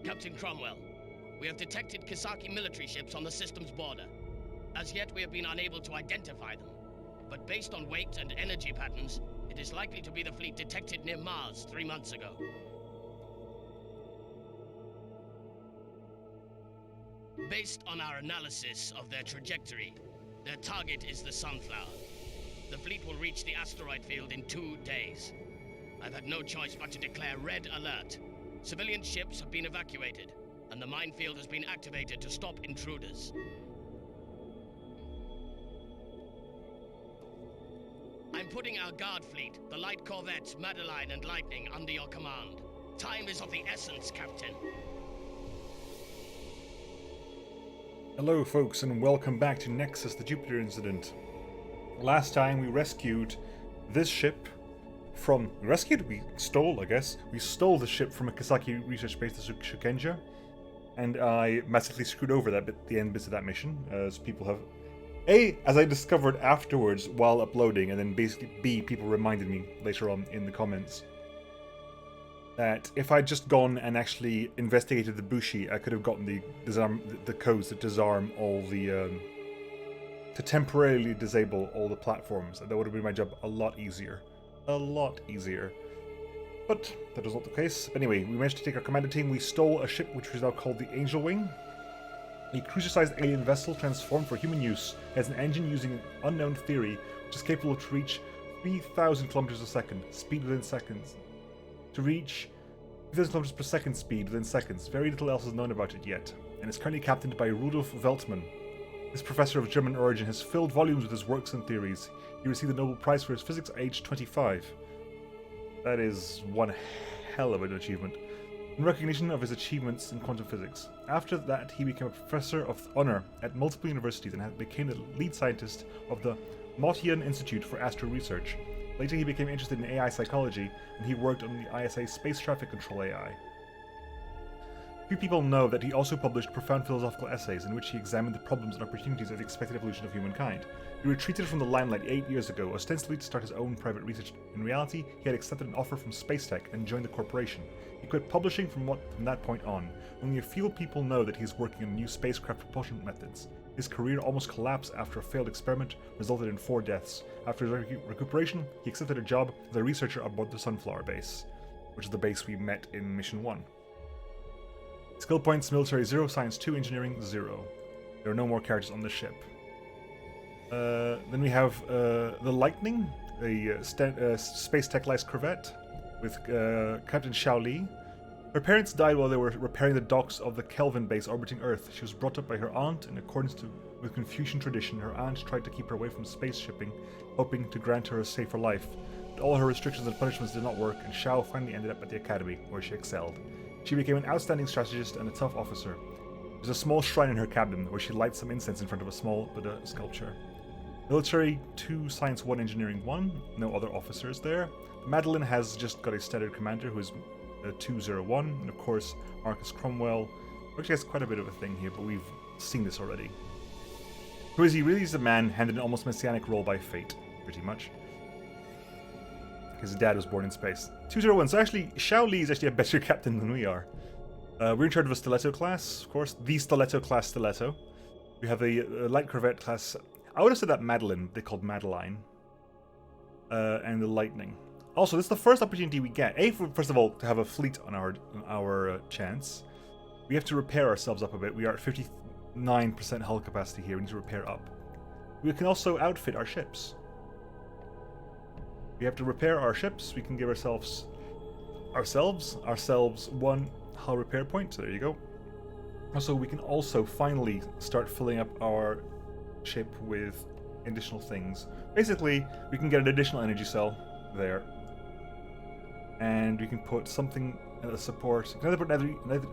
Captain Cromwell, we have detected Kisaki military ships on the system's border. As yet, we have been unable to identify them. But based on weight and energy patterns, it is likely to be the fleet detected near Mars 3 months ago. Based on our analysis of their trajectory, their target is the Sunflower. The fleet will reach the asteroid field in 2 days. I've had no choice but to declare red alert. Civilian ships have been evacuated, and the minefield has been activated to stop intruders. I'm putting our guard fleet, the light corvettes Madeline and Lightning, under your command. Time is of the essence, Captain. Hello folks, and welcome back to Nexus, the Jupiter incident. Last time we rescued this ship from... We stole, I guess. We stole the ship from a Kisaki research base, the Shukenja. And I massively screwed over that bit, the end bits of that mission, as people have... A, as I discovered afterwards while uploading, and then basically B, people reminded me later on in the comments, that if I'd just gone and actually investigated the Bushi, I could have gotten the codes that disarm all the... to temporarily disable all the platforms, and that would have made my job a lot easier. A lot easier. But that was not the case. Anyway, we managed to take our commander team. We stole a ship which was now called the Angel Wing. A cruiser-sized alien vessel transformed for human use. It has an engine using an unknown theory, which is capable to reach 3,000 kilometers a second, speed within seconds. To reach 3,000 kilometers per second speed within seconds. Very little else is known about it yet, and is currently captained by Rudolf Veltman. This professor of German origin has filled volumes with his works and theories. He received the Nobel Prize for his physics at age 25. That is one hell of an achievement. In recognition of his achievements in quantum physics. After that, he became a professor of honor at multiple universities and became the lead scientist of the Motian Institute for Astro Research. Later, he became interested in AI psychology, and he worked on the ISA space traffic control AI. Few people know that he also published profound philosophical essays in which he examined the problems and opportunities of the expected evolution of humankind. He retreated from the limelight 8 years ago, ostensibly to start his own private research. In reality, he had accepted an offer from Spacetech and joined the corporation. He quit publishing from that point on. Only a few people know that he is working on new spacecraft propulsion methods. His career almost collapsed after a failed experiment resulted in 4 deaths. After his recuperation, he accepted a job as a researcher aboard the Sunflower base, which is the base we met in Mission 1. Skill points: military 0, science 2, engineering 0. There are no more characters on the ship. Then we have the Lightning, a space tech-less corvette with Captain Xiao Li. Her parents died while they were repairing the docks of the Kelvin base orbiting Earth. She was brought up by her aunt in accordance with Confucian tradition. Her aunt tried to keep her away from space shipping, hoping to grant her a safer life. But all her restrictions and punishments did not work, and Xiao finally ended up at the academy, where she excelled. She became an outstanding strategist and a tough officer. There's a small shrine in her cabin, where she lights some incense in front of a small Buddha sculpture. Military 2, Science 1, Engineering 1. No other officers there. Madeline has just got a standard commander who is 201, and of course Marcus Cromwell, who actually has quite a bit of a thing here, but we've seen this already. Who is he? Really is a man handed an almost messianic role by fate, pretty much. His dad was born in space. 201, so actually Xiao Li is actually a better captain than we are. We're in charge of a Stiletto class, of course, the Stiletto class Stiletto. We have a light corvette class. I would have said that Madeline, they called Madeline. And the Lightning. Also, this is the first opportunity we get. First of all, to have a fleet on our chance. We have to repair ourselves up a bit. We are at 59% hull capacity here. We need to repair up. We can also outfit our ships. We have to repair our ships. We can give ourselves 1 hull repair point. So there you go. Also, we can also finally start filling up our ship with additional things. Basically, we can get an additional energy cell there, and we can put something as support. We can either put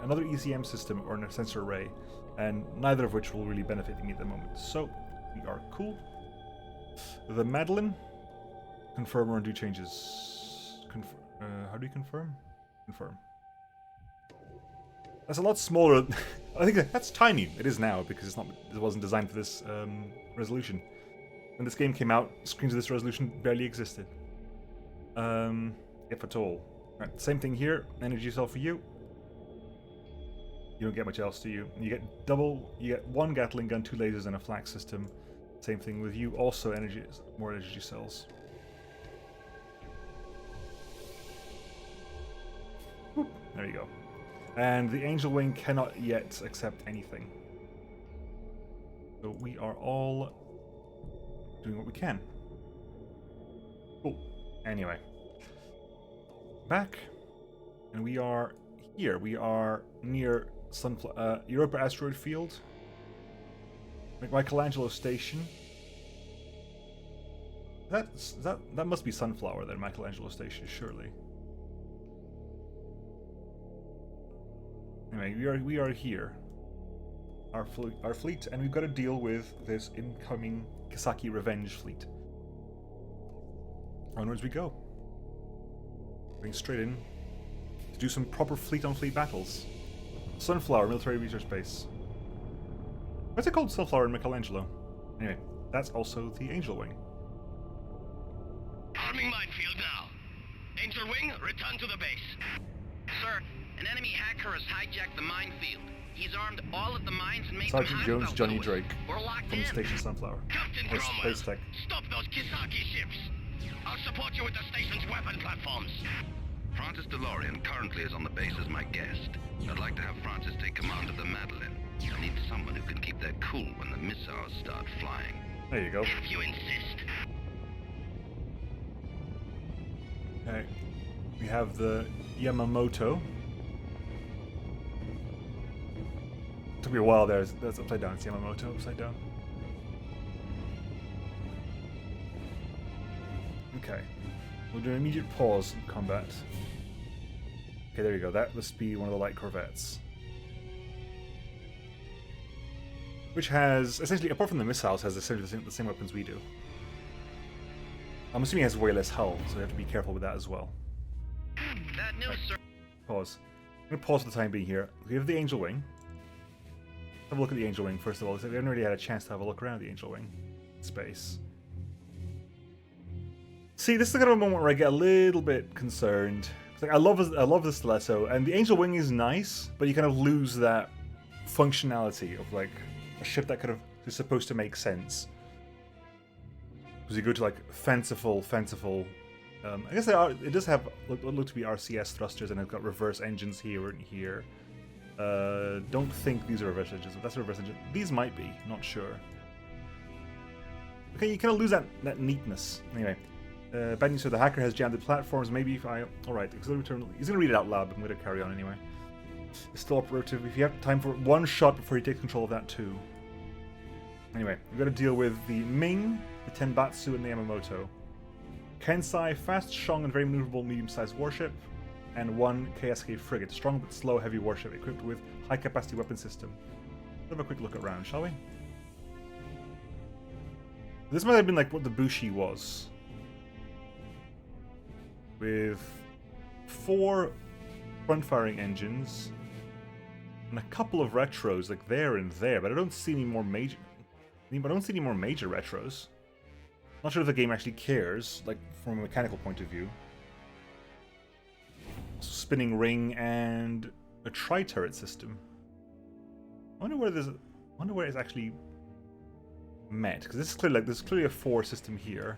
another ECM system or a sensor array, and neither of which will really benefit me at the moment. So we are cool. The Madeline, confirm or undo changes. How do you confirm? Confirm. That's a lot smaller. I think that's tiny. It is now because it wasn't designed for this resolution. When this game came out, screens of this resolution barely existed. If at all. Right, same thing here. Energy cell for you. You don't get much else, do you? You get one Gatling gun, 2 lasers, and a flak system. Same thing with you. Also, more energy cells. Whoop, there you go. And the Angel Wing cannot yet accept anything. So we are all doing what we can. Cool. Anyway. Back. And we are here. We are near Europa asteroid field. Michelangelo Station. That must be Sunflower then, Michelangelo Station, surely. Anyway, we are here. Our fleet, and we've got to deal with this incoming Kisaki Revenge fleet. Onwards we go. Going straight in to do some proper fleet-on-fleet battles. Sunflower Military Research Base. What's it called, Sunflower and Michelangelo? Anyway, that's also the Angel Wing. Arming minefield now. Angel Wing, return to the base. Sir, an enemy hacker has hijacked the minefield. He's armed all of the mines and made Sergeant them Jones, hostile Johnny to us. Drake. We're locked From in. Station Sunflower. Captain Or Cromwell, Space Tech. stop those Kisaki ships. I'll support you with the station's weapon platforms. Francis DeLorean currently is on the base as my guest. I'd like to have Francis take command of the Madeline. I need someone who can keep their cool when the missiles start flying. There you go. If you insist. Okay. We have the Yamamoto. Took me a while there. That's upside down. It's Yamamoto upside down. Okay. We'll do an immediate pause in combat. Okay, there you go. That must be one of the light corvettes. Which has, essentially, apart from the missiles, has essentially the same weapons we do. I'm assuming it has way less hull, so we have to be careful with that as well. That news, sir. Pause. I'm going to pause for the time being here. We have the Angel Wing. Have a look at the Angel Wing first of all. We haven't really had a chance to have a look around the Angel Wing space. See, this is the kind of a moment where I get a little bit concerned. It's like I love the stiletto, and the Angel Wing is nice, but you kind of lose that functionality of like a ship that kind of is supposed to make sense. Because you go to like fanciful. I guess it does have look to be RCS thrusters, and it's got reverse engines here and here. Don't think these are reverse engines. If that's a reverse engine, these might be. Not sure. Okay, you kind of lose that neatness. Anyway, bad news. So the hacker has jammed the platforms. Maybe if I alright, he's gonna read it out loud. But I'm gonna carry on anyway. It's still operative. If you have time for one shot before he takes control of that too. Anyway, we've got to deal with the Ming, the Tenbatsu, and the Yamamoto. Kensai, fast, strong, and very maneuverable medium-sized warship, and one KSK frigate, strong but slow heavy warship equipped with high-capacity weapon system. Let's have a quick look around, shall we? This might have been like what the Bushi was, with 4 front-firing engines and a couple of retros like there and there, but I don't see any more major. I don't see any more major retros. Not sure if the game actually cares, like from a mechanical point of view. Spinning ring and a tri-turret system. I wonder where it's actually met, because this is clearly like there's clearly a 4 system here.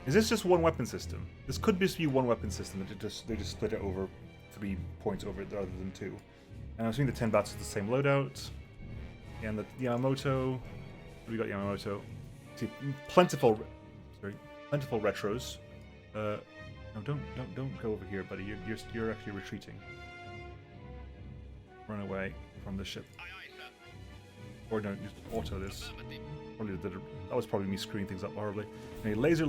Is this just one weapon system? This could just be one weapon system. They just split it over 3 points over it rather than 2. And I'm assuming the Tenbatsu is the same loadout. And the Yamamoto. We got Yamamoto. See, plentiful retros. No, don't go over here, buddy. You're actually retreating. Run away from the ship. Or no, just auto this. That was probably me screwing things up horribly. Okay, laser.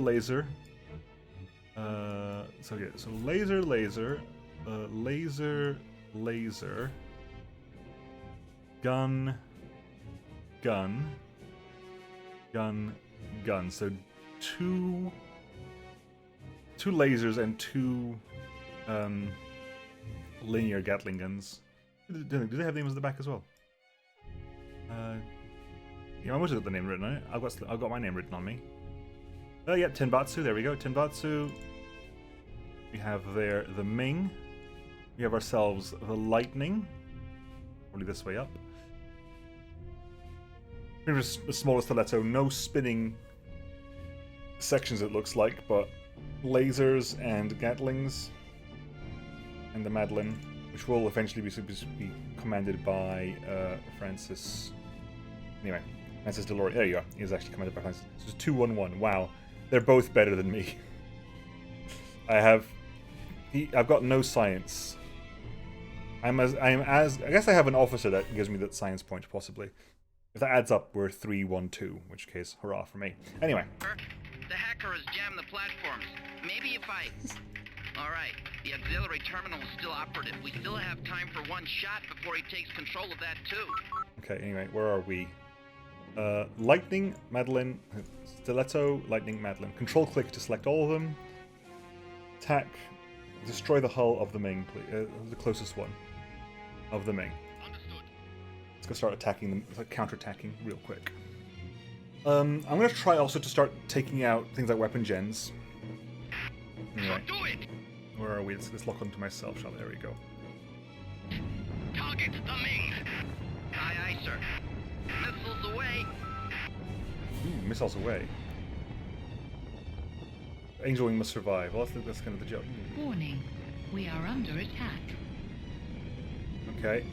So laser. Gun. So two lasers and 2 linear Gatling guns. Do they have names on the back as well? Yeah, I must have got the name written on it. I've got my name written on me. Oh yeah, Tenbatsu. There we go, Tenbatsu. We have there the Ming. We have ourselves the Lightning. Only this way up. Pretty much the smallest stiletto. No spinning sections, it looks like, but lasers and gatlings. And the Madeline, which will eventually be commanded by Francis. Anyway, Francis DeLorean. There you go. He is actually commanded by Francis. So it's 2-1-1. Wow. They're both better than me. I've got no science. I guess I have an officer that gives me that science point, possibly. If that adds up, we're 3-1-2, in which case, hurrah for me. Anyway. The hacker has jammed the platforms. Maybe if I... Alright, the auxiliary terminal is still operative. We still have time for one shot before he takes control of that too. Okay, anyway, where are we? Lightning, Madeline, Stiletto, Lightning, Madeline. Control click to select all of them. Attack, destroy the hull of the Ming, please. The closest one of the Ming. Understood. Let's go start attacking them, counter-attacking real quick. I'm going to try also to start taking out things like weapon gens. Anyway, Do it! where are we? Let's lock onto myself, shall we? There we go. Target the Ming! Aye, aye, sir. Missiles away. Ooh, missiles away. Angel Wing must survive. Well, that's kind of the joke. Warning, we are under attack. Okay.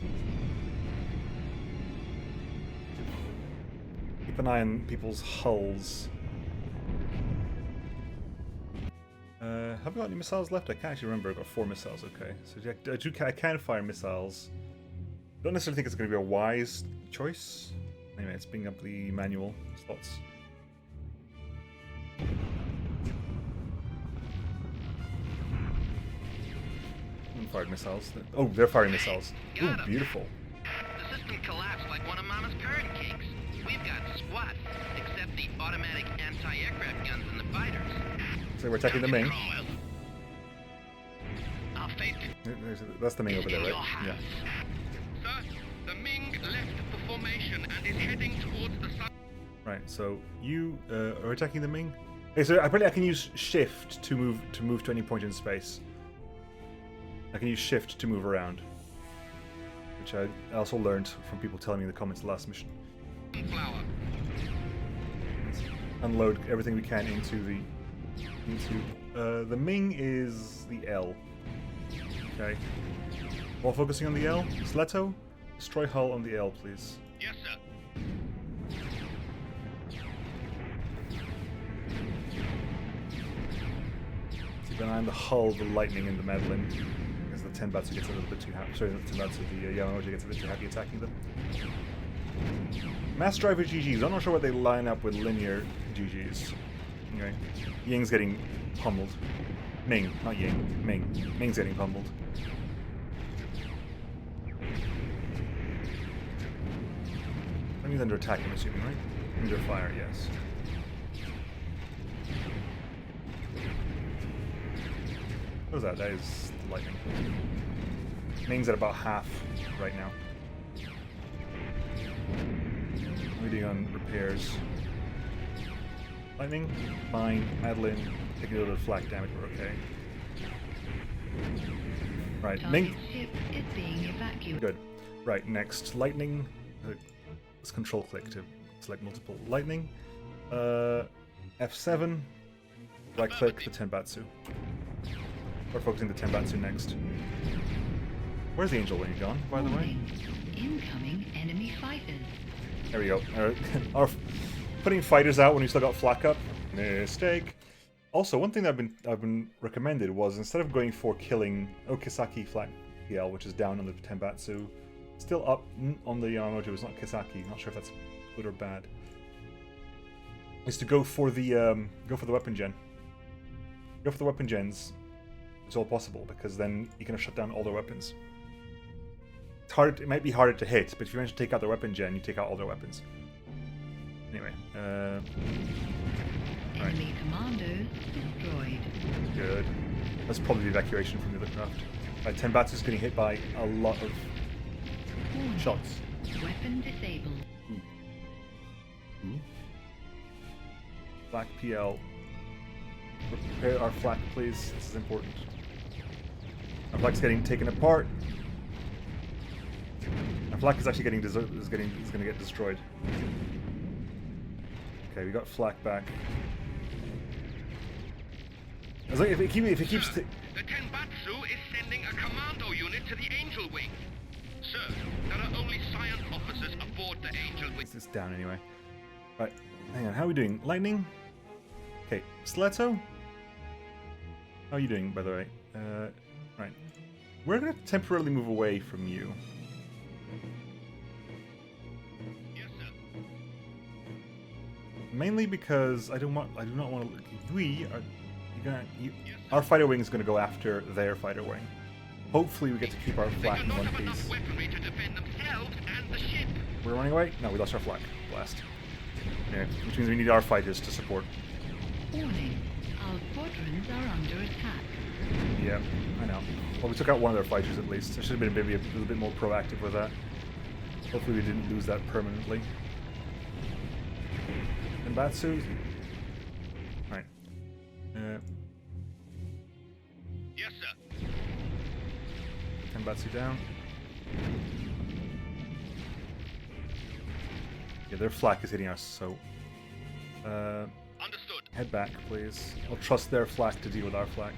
Keep an eye on people's hulls. Have I got any missiles left? I can't actually remember. I've got 4 missiles. Okay, so I can fire missiles. Don't necessarily think it's going to be a wise choice. Anyway, let's bring up the manual slots. Fired missiles. Oh, they're firing missiles. Ooh, Got 'em. beautiful. The system collapsed like one of Mama's currant cakes. We've got squat, except the automatic anti-aircraft guns and the fighters. So we're attacking the Ming. Cromwell. Our fate That's the Ming over there, in right? your Yeah. hands. Sir, the Ming left the formation and is heading towards the sun. Right. So you are attacking the Ming. Okay, so apparently I can use shift to move to any point in space. I can use shift to move around, which I also learned from people telling me in the comments of the last mission. Flower. Let's unload everything we can into the Ming is the L. Okay. While focusing on the L, Stiletto, destroy hull on the L, please. Yes, sir. Keep an eye on the hull, the Lightning, and the Madeline. Because the Tenbatsu gets a little bit too happy. Sorry, not the Tenbatsu, the Yamamoji gets a bit too happy attacking them. Mass Driver GGs. I'm not sure what they line up with linear GGs. Anyway, Ying's getting pummeled. Ming, not Ying. Ming. Ming's getting pummeled. He's under attack, I'm assuming, right? Under fire, yes. What was that? That is the Lightning. Ming's at about half right now. Waiting on repairs. Lightning, fine. Madeline, taking a little bit of flak damage, we're okay. Right, Ming. Target ship is being evacuated. Good. Right, next. Lightning. Let's control click to select multiple. Lightning. F7. Right click the Tenbatsu. We're focusing the Tenbatsu next. Where's the Angel Wing gone, by the way? Warning, incoming enemy fighters. There we go. Our putting fighters out when we still got flak up. Mistake. Also, one thing that I've been recommended was instead of going for killing Okisaki flak PL, which is down on the Tenbatsu, still up on the Yamamoto, it's not Kisaki. Not sure if that's good or bad. Is to go for the weapon gen. Go for the weapon gens. It's all possible because then you can shut down all their weapons. It's hard. It might be harder to hit, but if you manage to take out their weapon gen, you take out all their weapons. Anyway, Enemy commandos destroyed. good. That's probably the evacuation from the other craft. Tenbatsu's getting hit by a lot of Warning, shots. weapon disabled. Ooh. Flak PL. Repair our flak, please. This is important. Our flak's getting taken apart. Our Flak is actually getting is going to get destroyed. Okay, we got Flak back. As like if it keeps. Sir, the Tenbatsu is sending a commando unit to the Angel Wing. Sir, there are only science officers aboard the Angel Wing. It's down anyway. Right, hang on. How are we doing? Lightning. Okay, Stiletto. How are you doing, by the way? Right. We're going to temporarily move away from you. Yes, sir. Mainly because I do not want to. Our fighter wing is going to go after their fighter wing. Hopefully, we get to keep our flak in one piece. Weaponry to defend themselves and the ship. We're running away. No, we lost our flak. Blast. Yeah, which means we need our fighters to support. Warning. Our squadrons are under attack. Yeah, I know. Well, we took out one of their fighters at least. I should have been maybe a little bit more proactive with that. Hopefully, we didn't lose that permanently. And Batsu. Right. Yes, sir. Tenbatsu down. Yeah, their flak is hitting us, so... Understood. head back, please. I'll trust their flak to deal with our flak.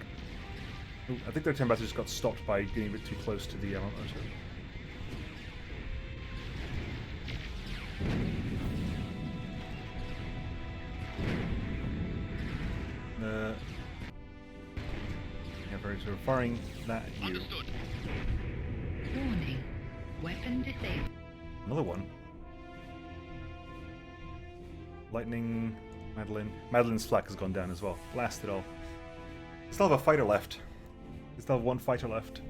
Ooh, I think their Tenbatsu just got stopped by getting a bit too close to the Yamamoto. Yeah, very sort of firing that at you. Understood. Warning. Weapon disabled. Another one. Lightning, Madeline. Madeline's flak has gone down as well. Blast it all. Still have a fighter left. We still have one fighter left.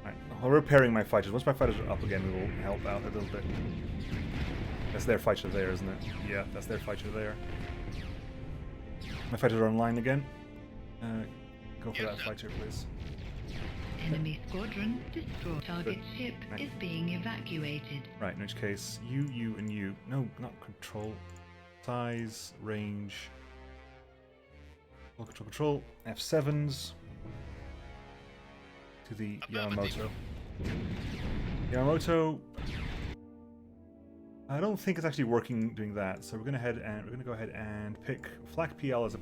Alright, I'm repairing my fighters. Once my fighters are up again, we will help out a little bit. That's their fighter there, isn't it? Yeah, that's their fighter there. My fighters are online again. Go for that fighter, please. Enemy squadron destroyed. Target ship is being evacuated. Right, in which case, you, and you. No, not control. Size, range. Control. F7s. To the Yamamoto. Yamamoto. I don't think it's actually working doing that, so we're gonna go ahead and pick Flak PL as a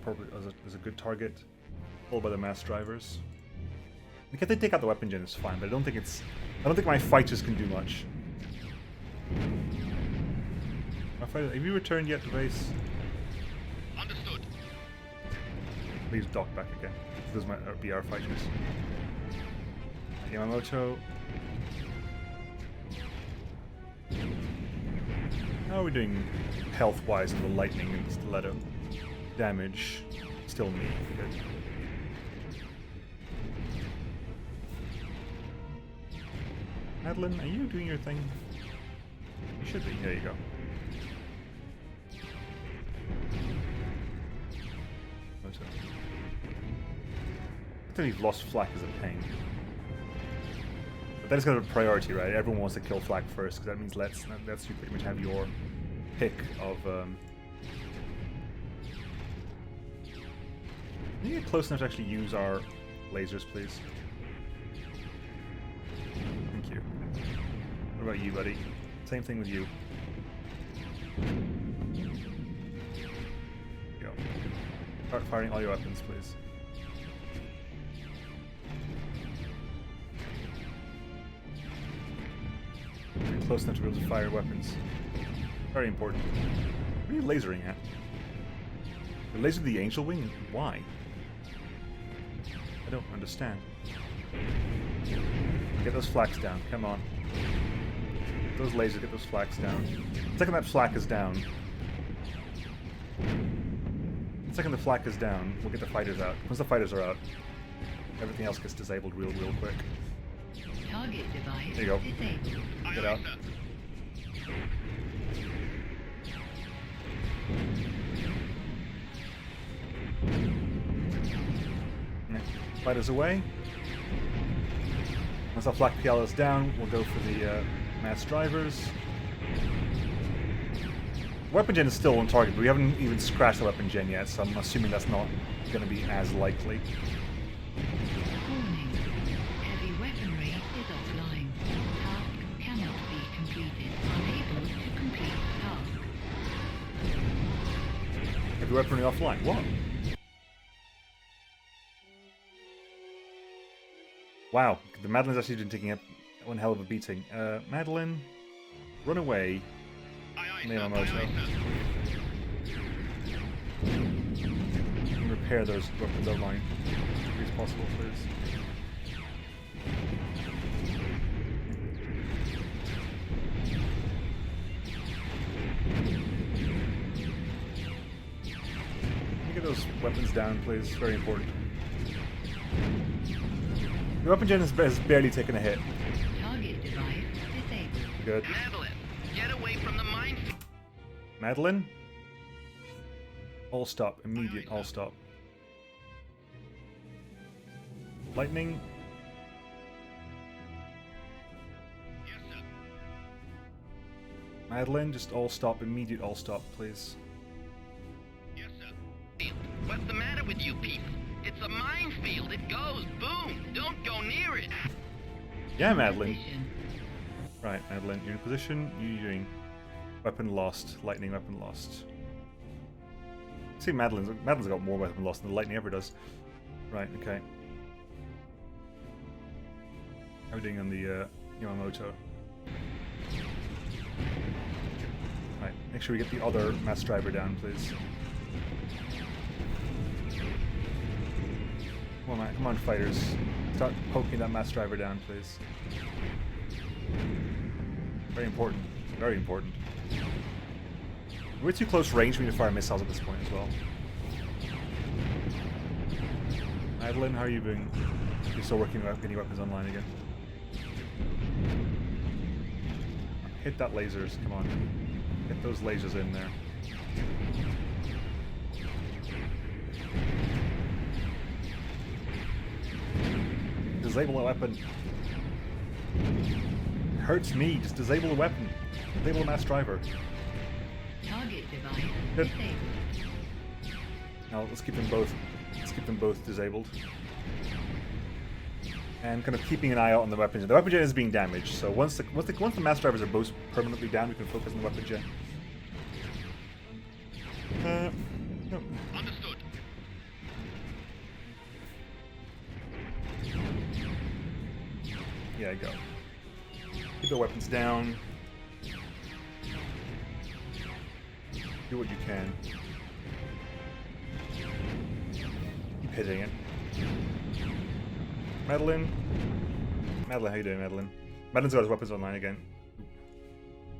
good target, followed by the mass drivers. Like if they take out the weapon gen, it's fine, but I don't think my fighters can do much. My fighters, have you returned yet to base? Understood. Please dock back again. Those might be our fighters. Yamamoto. How are we doing health-wise in the lightning and stiletto? Damage, still me. Good. Madeline, are you doing your thing? You should be. There you go. I think we've lost flak as a pain. But that is kind of a priority, right? Everyone wants to kill flak first, because that means lets you pretty much have your pick of... Can you get close enough to actually use our lasers, please? Thank you. What about you, buddy? Same thing with you. Go. Start firing all your weapons, please. You're close enough to be able to fire weapons. Very important. What are you lasering at? You lasered the Angel Wing? Why? I don't understand. Get those flaks down. Come on. Get those lasers, get those flaks down. The second that flak is down... The second the flak is down, we'll get the fighters out. Once the fighters are out, everything else gets disabled real quick. Target device There you go. disabled. Get out. Yeah. Fighters away. Once our flak PL is down, we'll go for the mass drivers. Weapon gen is still on target, but we haven't even scratched the weapon gen yet, so I'm assuming that's not going to be as likely. Warning. Heavy weaponry is offline. Power completed. Unable to complete task. Every weaponry offline. What? Wow, the Madeline's actually been taking one hell of a beating. Madeline, run away. Nemo moto. Repair those weapons online as quickly as possible, please. Can you get those weapons down, please? Very important. The weapon gen has barely taken a hit. Target device disabled. Good. Madeline, get away from the minefield. Madeline? All stop. Immediate all stop. Lightning. Yes, sir. Madeline, just all stop. Immediate all stop, please. Yes, sir. What's the matter with you people? It's a minefield. It goes boom. Don't go near it. Yeah, Madeline. Position. Right, Madeline, you're in position. You're doing weapon lost. Lightning weapon lost. See, Madeline's got more weapon lost than the lightning ever does. Right, okay. How are we doing on the Yamamoto? Right, make sure we get the other mass driver down, please. Come on, fighters. Start poking that mass driver down, please. Very important. Very important. We're too close range. We need to fire missiles at this point as well. Madeline, how are you doing? You're still working on getting weapons online again. Hit that lasers, come on. Get those lasers in there. Disable that weapon. It hurts me, just disable the weapon. Disable the mass driver. Target device Good. disabled. Now let's keep them both disabled. And kind of keeping an eye out on the weapon gen. The weapon gen is being damaged, so once the mass drivers are both permanently down, we can focus on the weapon gen. No. Understood. Yeah, go. Keep the weapons down. Do what you can. Keep hitting it. Madeline? Madeline, how you doing, Madeline? Madeline's got his weapons online again.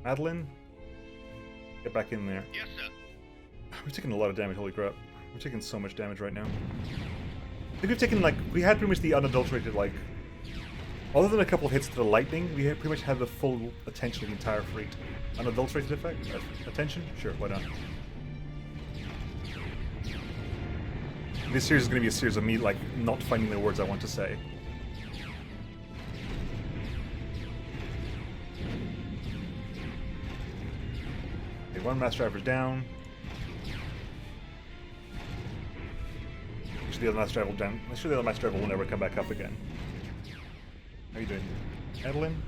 Madeline? Get back in there. Yes, sir. We're taking a lot of damage, holy crap. We're taking so much damage right now. I think we've taken, we had pretty much the unadulterated, other than a couple of hits to the lightning, we pretty much had the full attention of the entire fleet. Unadulterated effect? Attention? Sure, why not? This series is going to be a series of me, not finding the words I want to say. Okay, one mass driver's down. Make sure the other mass driver will down. Make sure the other mass driver will never come back up again. How are you doing? Madeline?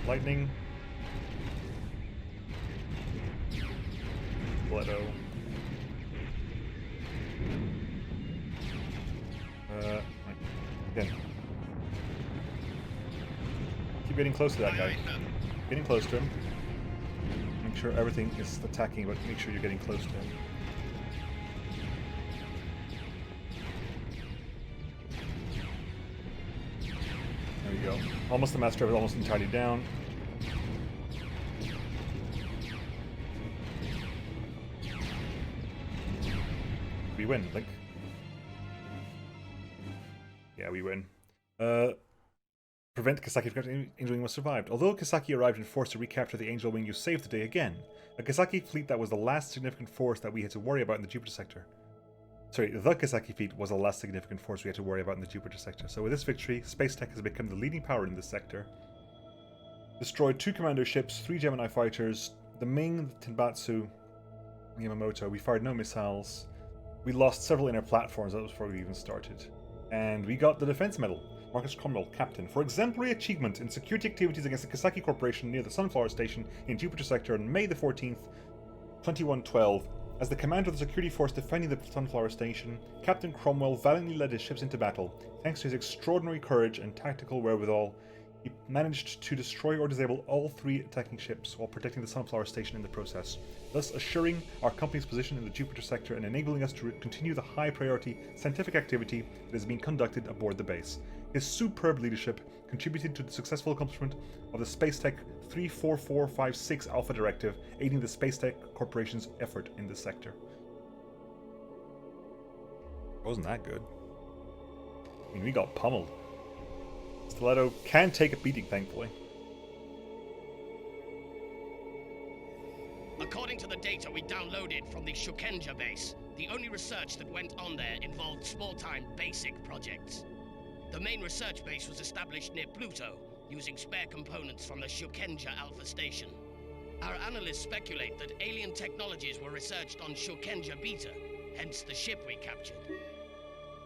Lightning? Bledo. Again. Keep getting close to that guy. Getting close to him. Make sure everything is attacking, but make sure you're getting close to him. There we go. Almost the mass driver, almost entirely down. We win, I think. Yeah, we win. Prevent Kasaki from capturing Angel Wing was survived. Although Kasaki arrived and forced to recapture the Angel Wing, you saved the day again. A Kasaki fleet that was the last significant force that we had to worry about in the Jupiter sector. Sorry, the Kasaki fleet was the last significant force we had to worry about in the Jupiter sector. So with this victory, space tech has become the leading power in this sector. Destroyed 2 commander ships, 3 Gemini fighters, the Ming, the Tenbatsu, Yamamoto. We fired no missiles. We lost several inner platforms, that was before we even started. And we got the defense medal. Marcus Cromwell, Captain. For exemplary achievement in security activities against the Kasaki Corporation near the Sunflower Station in Jupiter Sector on May the 14th, 2112. As the commander of the security force defending the Sunflower Station, Captain Cromwell valiantly led his ships into battle. Thanks to his extraordinary courage and tactical wherewithal, he managed to destroy or disable all 3 attacking ships while protecting the Sunflower Station in the process, thus assuring our company's position in the Jupiter sector and enabling us to continue the high-priority scientific activity that is being conducted aboard the base. His superb leadership contributed to the successful accomplishment of the Spacetech 34456 Alpha Directive, aiding the Spacetech Corporation's effort in this sector. Wasn't that good? I mean, we got pummeled. Stiletto can take a beating, thankfully. According to the data we downloaded from the Shukenja base, the only research that went on there involved small-time basic projects. The main research base was established near Pluto, using spare components from the Shukenja Alpha Station. Our analysts speculate that alien technologies were researched on Shukenja Beta, hence the ship we captured.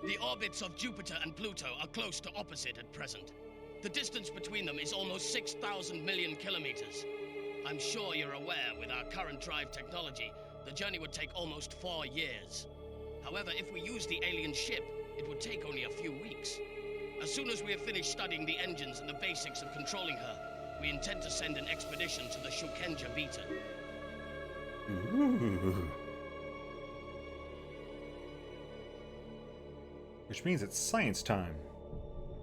The orbits of Jupiter and Pluto are close to opposite at present. The distance between them is almost 6,000 million kilometers. I'm sure you're aware, with our current drive technology, the journey would take almost 4 years. However, if we use the alien ship, it would take only a few weeks. As soon as we have finished studying the engines and the basics of controlling her, we intend to send an expedition to the Shukenja Beta. Ooh. Which means it's science time.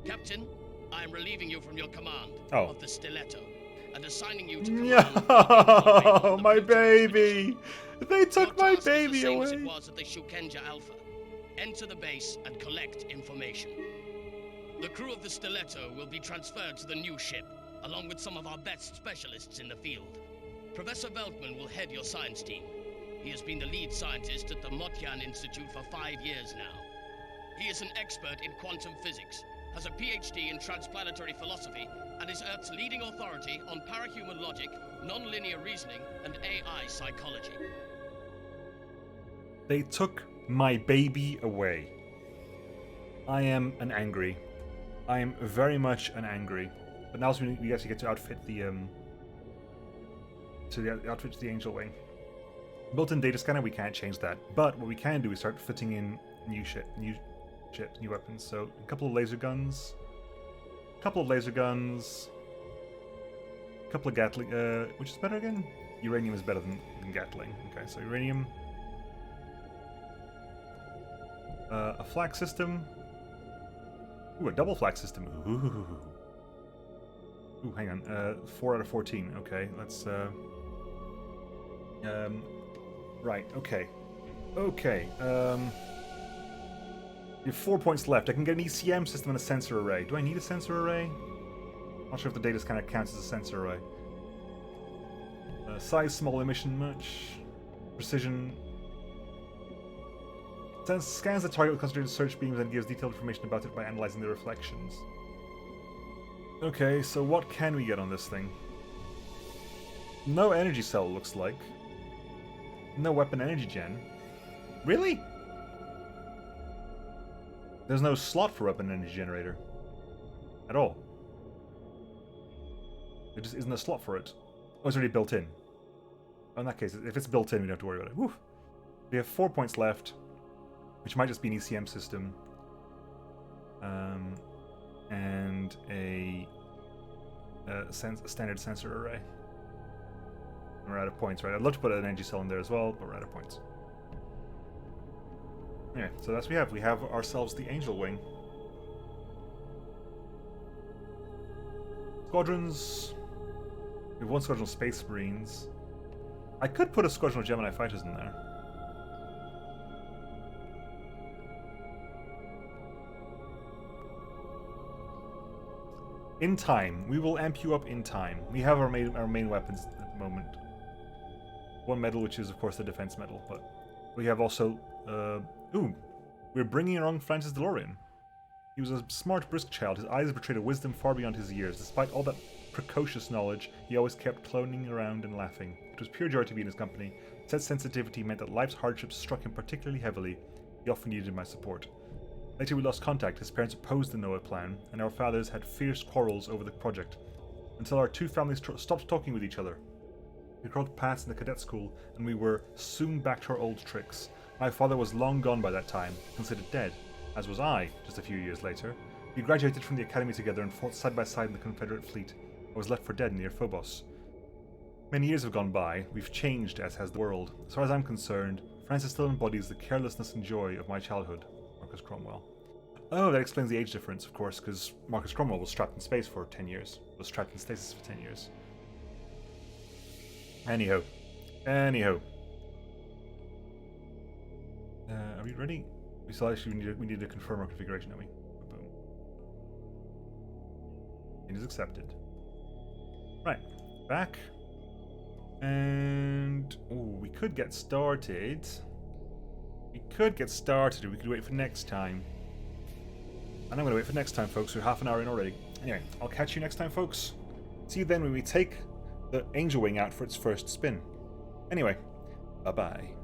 Captain, I am relieving you from your command of the Stiletto and assigning you to command. No, my baby! They took my baby Your task is the same away. as it was at the Shukenja Alpha. Enter the base and collect information. The crew of the Stiletto will be transferred to the new ship, along with some of our best specialists in the field. Professor Veltman will head your science team. He has been the lead scientist at the Motyan Institute for 5 years now. He is an expert in quantum physics, has a PhD in transplanetary philosophy, and is Earth's leading authority on parahuman logic, non-linear reasoning, and AI psychology. They took my baby away. I am an angry. I am very much an angry. But now we actually get to outfit the outfit the Angel Wing. Built-in data scanner, we can't change that. But what we can do is start fitting in new weapons. So a couple of laser guns, a couple of Gatling. Which is better again? Uranium is better than Gatling. Okay, so uranium. A flak system. Ooh, a double flak system. Ooh, hang on. 4 out of 14. Okay, let's. Right. Okay. You have 4 points left. I can get an ECM system and a sensor array. Do I need a sensor array? Not sure if the data kind of counts as a sensor array. Size, small, emission much. Precision. Scans the target with concentrated search beams and gives detailed information about it by analyzing the reflections. Okay, so what can we get on this thing? No energy cell, looks like. No weapon energy gen. Really? There's no slot for weapon energy generator. At all. There just isn't a slot for it. Oh, it's already built in. Oh, in that case, if it's built in, we don't have to worry about it. Woo. We have 4 points left, which might just be an ECM system. And a standard sensor array. We're out of points, right? I'd love to put an energy cell in there as well, but we're out of points. Anyway, so that's what we have. We have ourselves the Angel Wing. Squadrons. We have one squadron of Space Marines. I could put a squadron of Gemini fighters in there. In time. We will amp you up in time. We have our main weapons at the moment. One medal, which is, of course, the defense medal, but we have also... ooh, we're bringing along Francis DeLorean. He was a smart, brisk child. His eyes betrayed a wisdom far beyond his years. Despite all that precocious knowledge, he always kept cloning around and laughing. It was pure joy to be in his company. Such sensitivity meant that life's hardships struck him particularly heavily. He often needed my support. Later we lost contact. His parents opposed the Noah plan, and our fathers had fierce quarrels over the project, until our two families stopped talking with each other. We crossed paths in the cadet school, and we were soon back to our old tricks. My father was long gone by that time, considered dead, as was I, just a few years later. We graduated from the academy together and fought side by side in the Confederate fleet. I was left for dead near Phobos. Many years have gone by. We've changed, as has the world. As far as I'm concerned, Francis still embodies the carelessness and joy of my childhood. Marcus Cromwell. Oh, that explains the age difference, of course, because Marcus Cromwell was trapped in space for 10 years. Was trapped in stasis for 10 years. Anyhow. Are we ready? We still actually we need to confirm our configuration, don't we? Boom. It is accepted. Right. Back. And we could get started. We could wait for next time. And I'm going to wait for next time, folks. We're half an hour in already. Anyway, I'll catch you next time, folks. See you then when we take the Angel Wing out for its first spin. Anyway, bye-bye.